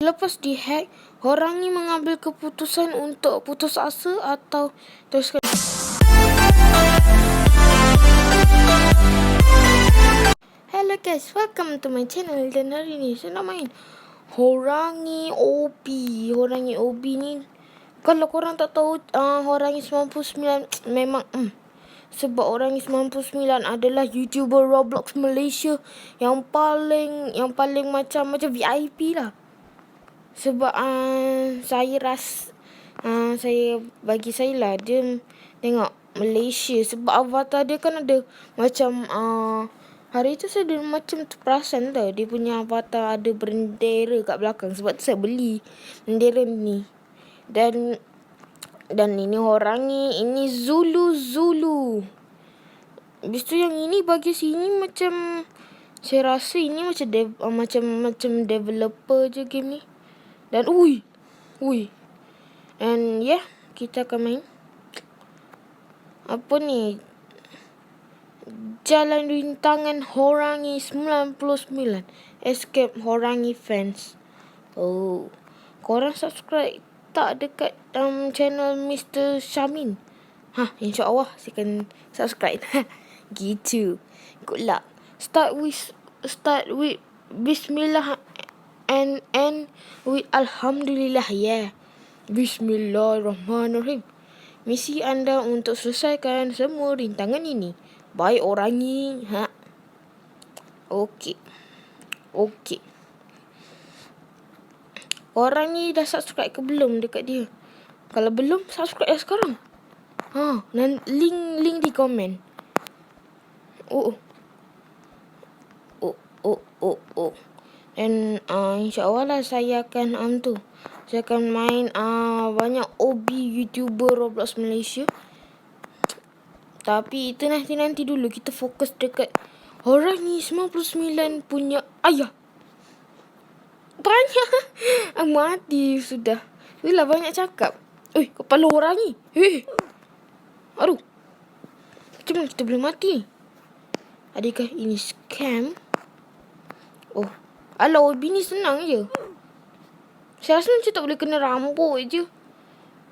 Selepas dihack, orang ni mengambil keputusan untuk putus asa atau teruskan. Hello guys, welcome to my channel. Dan hari ni saya nak main Horangi OB. Horangi OB ni, kalau korang tak tahu, Horangi 99 memang sebab Horangi 99 adalah YouTuber Roblox Malaysia yang paling macam VIP lah. Sebab saya bagi saya lah, dia tengok Malaysia. Sebab avatar dia kan ada macam hari tu saya ada macam terperasan tau, dia punya avatar ada bendera kat belakang. Sebab tu saya beli bendera ni. Dan ini Horangi, ini Zulu. Habis tu yang ini bagi sini macam, saya rasa ini macam developer je game ni. Dan and kita akan main apa ni, Jalan Rintangan Horangi 99, Escape Horangi Fans. Korang subscribe tak dekat channel Mr. Syamin? InsyaAllah saya akan subscribe. Gitu. Good luck. Start with Bismillah and end with Alhamdulillah. Bismillahirrahmanirrahim. Misi anda untuk selesaikan semua rintangan ini. Baik Horangi. Okey. Orang ni dah subscribe ke belum dekat dia? Kalau belum, subscribe lah sekarang. Dan link di komen. Dan insyaAllah lah saya akan saya akan main banyak OB YouTuber Roblox Malaysia. Tapi itu nanti dulu. Kita fokus dekat Horangi 99 punya ayah. Banyak. Mati sudah. Itulah banyak cakap. Kepala Horangi. Aduh. Macam mana kita boleh mati? Adakah ini scam? Alah, OB ni senang je. Saya rasa macam tak boleh kena rambut je.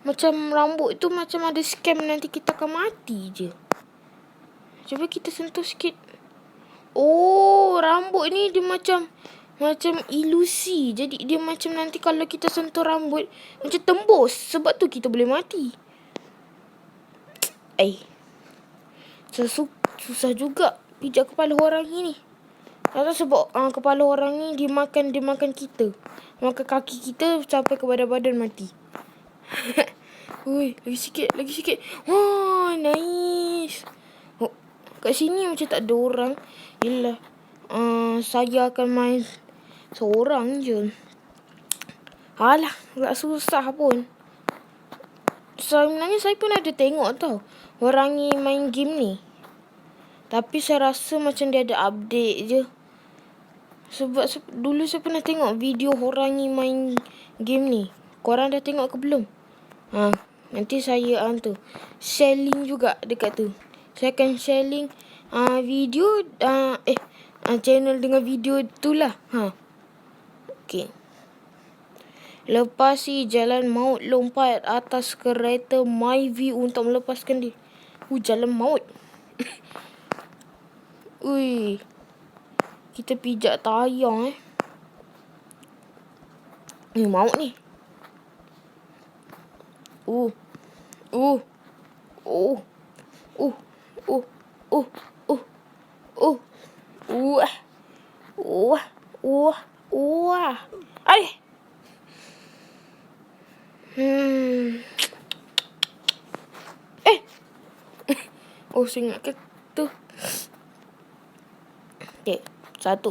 Macam rambut tu macam ada scam, nanti kita akan mati je. Cuba kita sentuh sikit. Rambut ni dia macam ilusi. Jadi dia macam nanti kalau kita sentuh rambut macam tembus. Sebab tu kita boleh mati. Susah juga pijak kepala Horangi ni. Atau sebab kepala Horangi dia makan kita. Makan kaki kita sampai ke badan mati. Lagi sikit. Nice. Kat sini macam tak ada orang. Yelah, saya akan main seorang je. Alah, agak susah pun. Sebenarnya saya pun ada tengok tau Horangi main game ni. Tapi saya rasa macam dia ada update je. Sebab dulu saya pernah tengok video Horangi main game ni. Korang dah tengok ke belum? Nanti saya share link juga dekat tu. Saya akan share link video channel dengan video tu lah. Okey. Lepasi jalan maut, lompat atas kereta Myvi untuk melepaskan dia. Jalan maut. Kita pijak tayar maut ni. Saya ingat ke tu. Okay. 1,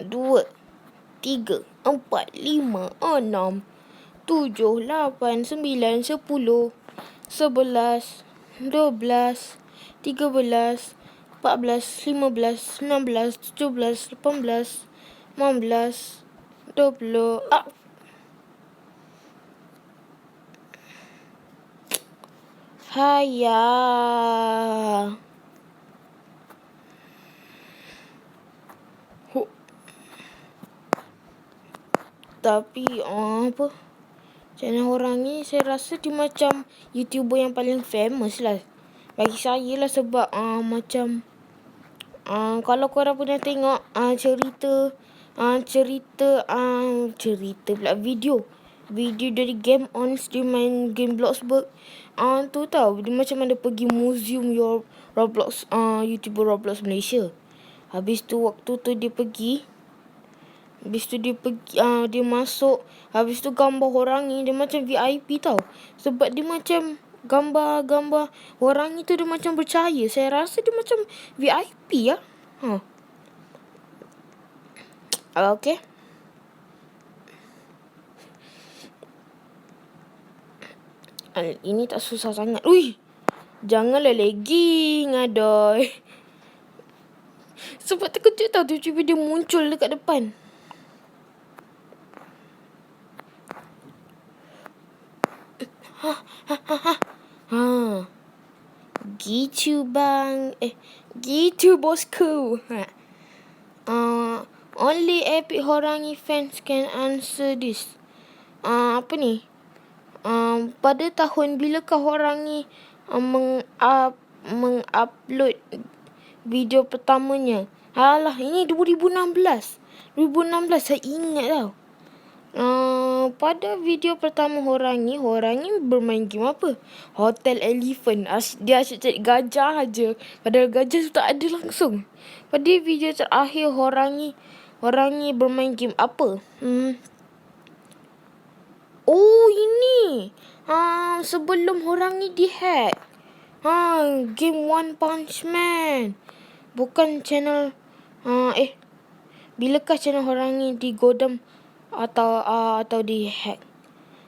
2, 3, 4, 5, 6, 7, 8, 9, 10, 11, 12, 13, 14, 15, 16, 17, 18, 19, 20. Hayah. Tapi apa, channel orang ni saya rasa dia macam YouTuber yang paling famous lah bagi saya lah. Sebab macam kalau korang pernah tengok cerita pula, video dari Game On, dia main game Bloxburg. Tu tau, dia macam ada pergi museum Roblox, YouTuber Roblox Malaysia. Habis tu waktu tu dia pergi, dia masuk. Habis tu gambar orang ni dia macam VIP tau. Sebab dia macam gambar orang itu dia macam bercahaya. Saya rasa dia macam VIP ya. Okay. Ini tak susah sangat. Ui, janganlah lagging, adoy. Sebab terkejut tau, tiba-tiba dia muncul dekat depan. Gitu bang. Gitu bosku. Only epic Horangi fans can answer this. Apa ni? Pada tahun bilakah Horangi mengupload video pertamanya? Alah, ini 2016. Saya ingat tau. Pada video pertama Horangi bermain game apa? Hotel Elephant. Dia asyik cari gajah aja. Padahal gajah tu tak ada langsung. Pada video terakhir Horangi bermain game apa? Oh, ini. Sebelum Horangi dihack. Game One Punch Man. Bukan channel. Bilakah channel Horangi digodam atau dihack?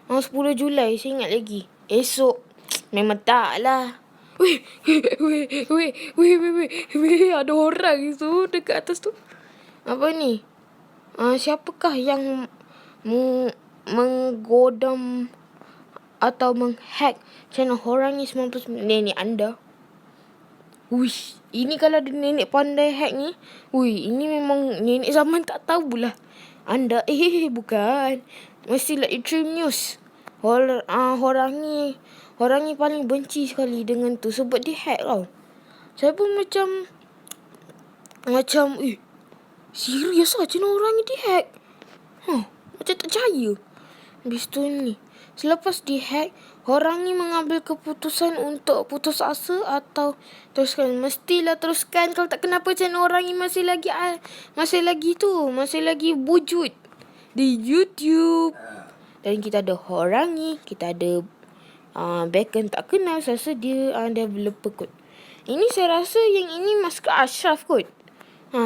10 Julai, saya ingat lagi. Esok. Memang tak lah. Weh, ada orang tu dekat atas tu. Apa ni? Siapakah yang menggodam atau menghack channel Horangi 99? Nenek anda. Uish, ini kalau ada nenek pandai hack ni, ini memang nenek zaman tak tahulah. Anda, bukan. Mestilah Extreme News. Horangi paling benci sekali dengan tu sebab dia hack tau. Saya pun macam serius lah channel Horangi di hack. Macam tak percaya. Habis tu ni, selepas di hack, Horangi mengambil keputusan untuk putus asa atau teruskan. Mestilah teruskan. Kalau tak, kenapa channel Horangi masih lagi wujud di YouTube. Dan kita ada Horangi, kita ada Bacon tak kenal. Saya rasa dia developer kot. Ini saya rasa yang ini Masker Ashraf kot.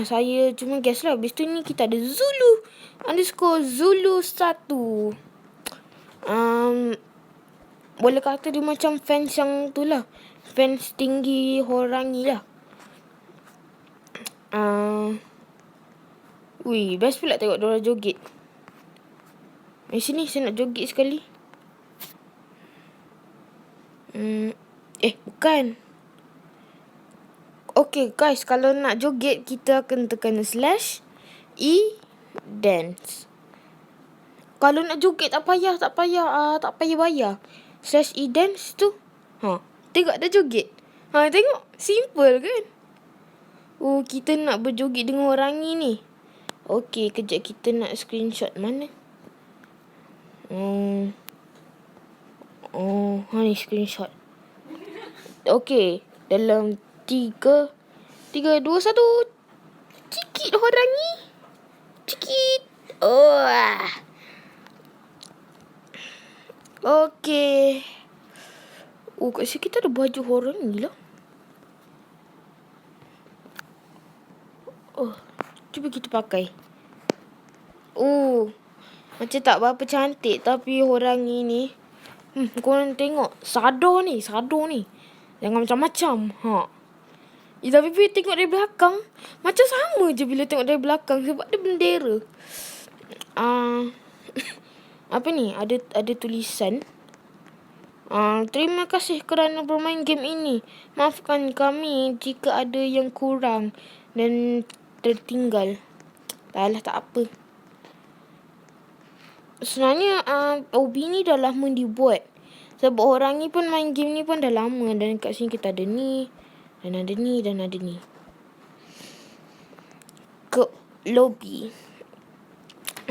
Saya cuma guess lah. Habis tu ni kita ada Zulu_Zulu1. Boleh kata dia macam fans yang tu lah. Fans tinggi Horangi lah. Best pula tengok diorang joget. Di sini saya nak joget sekali. Bukan. Okay guys, kalau nak joget kita akan tekan /e-dance. Kalau nak joget tak payah bayar. /e-dance tu. Tengok dah joget. Tengok, simple kan? Kita nak berjoget dengan Horangi ni. Okay, kejap kita nak screenshot mana? Ni screenshot. Okay, dalam 3, 2, 1. Cikit Horangi. Cikit. Okay. Kat sini kita ada baju Horangi lah. Cuba kita pakai. Macam tak berapa cantik. Tapi Horangi ni, korang tengok Sado ni. Jangan macam-macam. Tapi bila tengok dari belakang, macam sama je bila tengok dari belakang. Sebab ada bendera. Apa ni? Ada tulisan. Terima kasih kerana bermain game ini. Maafkan kami jika ada yang kurang dan tertinggal. Tak apa. Sebenarnya OB ni dah lama dibuat. Sebab orang ni pun main game ni pun dah lama. Dan kat sini kita ada ni. Dan ada ni. Dan ada ni. Ke lobby.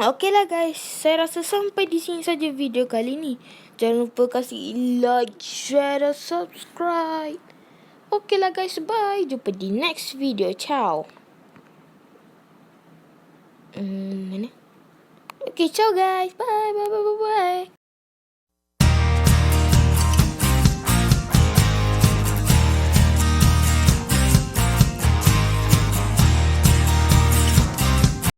Okey lah guys. Saya rasa sampai di sini saja video kali ni. Jangan lupa kasih like, share dan subscribe. Okey lah guys. Bye. Jumpa di next video. Ciao. Mana? Okay, ciao guys. Bye, bye, bye, bye, bye.